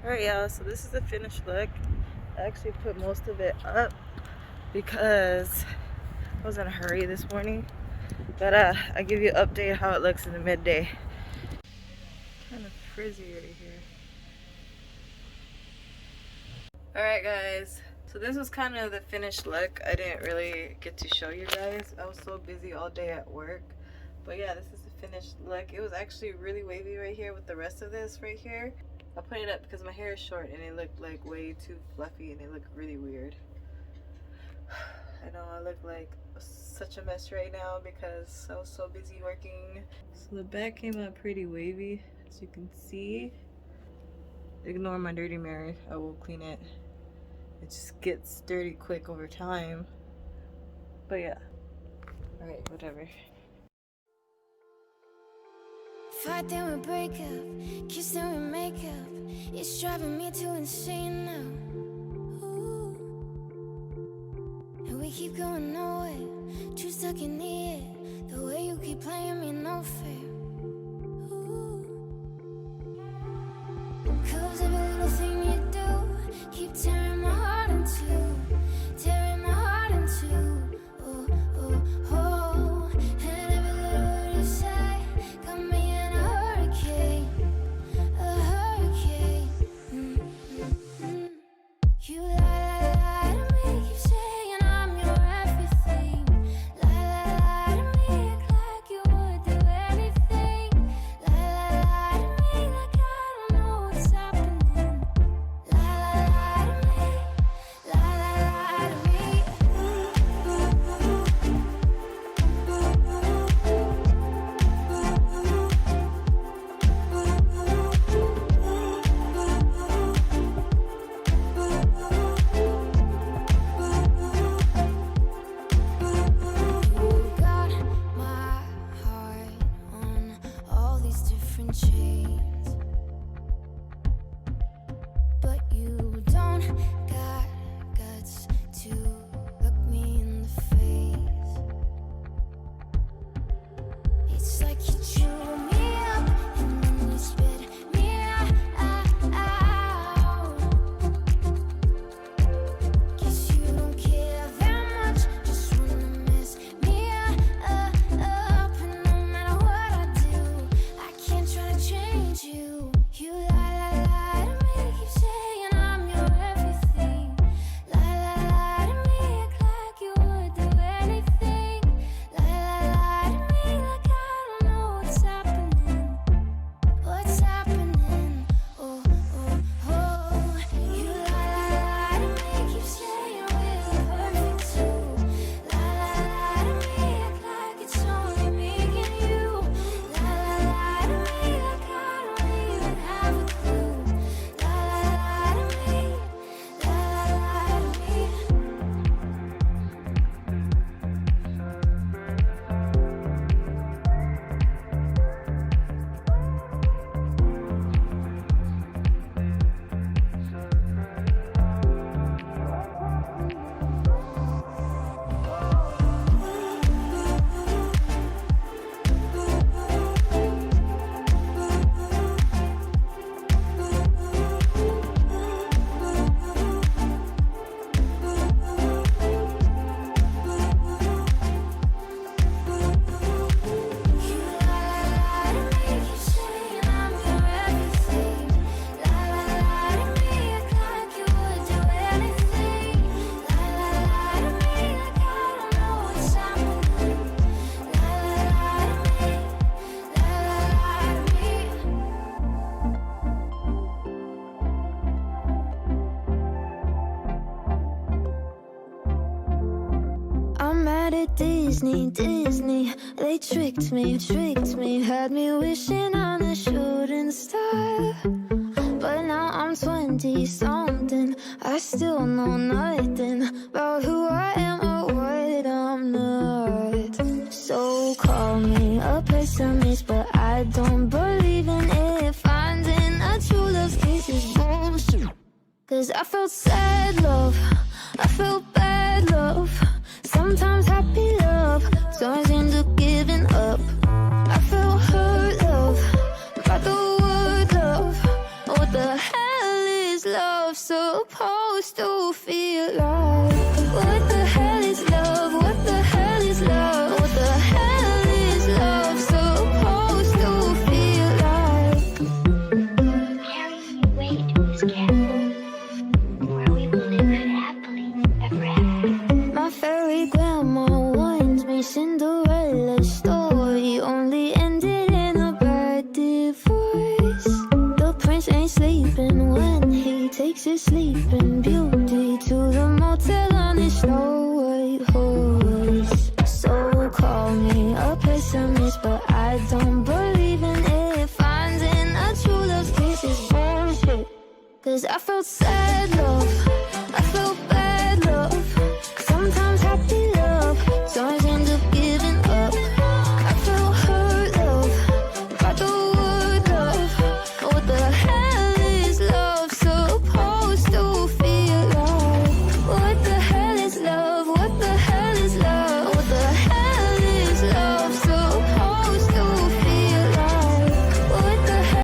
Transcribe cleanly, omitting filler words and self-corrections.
Alright y'all, so this is the finished look. I actually put most of it up because I was in a hurry this morning. But I give you an update how it looks in the midday. Kind of frizzy right here. Alright guys, so this was kind of the finished look. I didn't really get to show you guys. I was so busy all day at work. But yeah, this is the finished look. It was actually really wavy right here with the rest of this right here. I put it up because my hair is short and it looked like way too fluffy and it looked really weird. I know I look like such a mess right now because I was so busy working. So the back came out pretty wavy, as you can see. Ignore my dirty mirror, I will clean it. It just gets dirty quick over time. But yeah, alright, whatever. Fight then we break up, kiss then we make up. It's driving me too insane now. Ooh. And we keep going nowhere, too stuck in the air. The way you keep playing me no fair. Ooh. 'Cause every little thing you do keep tearing my heart in two, tearing my heart in two. Oh, oh, oh. And every little word you say got me. You lie to me, keep saying I'm your everything. Lie to me, act like you would do anything. Lie to me, like I don't know what's happening. Lie to me, lie to me. Chains, but you don't got guts to look me in the face. It's like you chew me up and then you spit me out. Guess you don't care that much, just wanna mess me up. And no matter what I do, I can't try to change you. You lie to me, keep saying I'm your everything. Lie to me, act like you would do anything. Lie to me, like I don't know what's happening. What's happening? Oh, oh, oh. You lie to me, keep saying we're perfect too. Lie to me, act like it's only me and you. Lie to me, like I don't even have a clue. Lie to me, lie to me. I'm mad at Disney, they tricked me, had me wishing on a shooting star. But now I'm 20-something, I still know nothing about who I am or what I'm not. So call me a pessimist, but I don't believe in it. Finding a true love case is bullshit. 'Cause I felt sad love, I felt bad love, sometimes happy love, sometimes end up giving up. I felt hurt love, by the word love. What the hell is love supposed to feel like? What the hell is love? What the hell is love? What the hell is love supposed to feel like? Carrying your weight was careful, where we will live happily ever after. My fairy grandma warns me Cinderella's story only ended in a bad divorce. The prince ain't sleeping when he takes his sleeping beauty to the motel on his snow white horse. So call me a pessimist, but I don't believe in it. Finding a true love's kiss is bullshit, 'cause I felt sad love.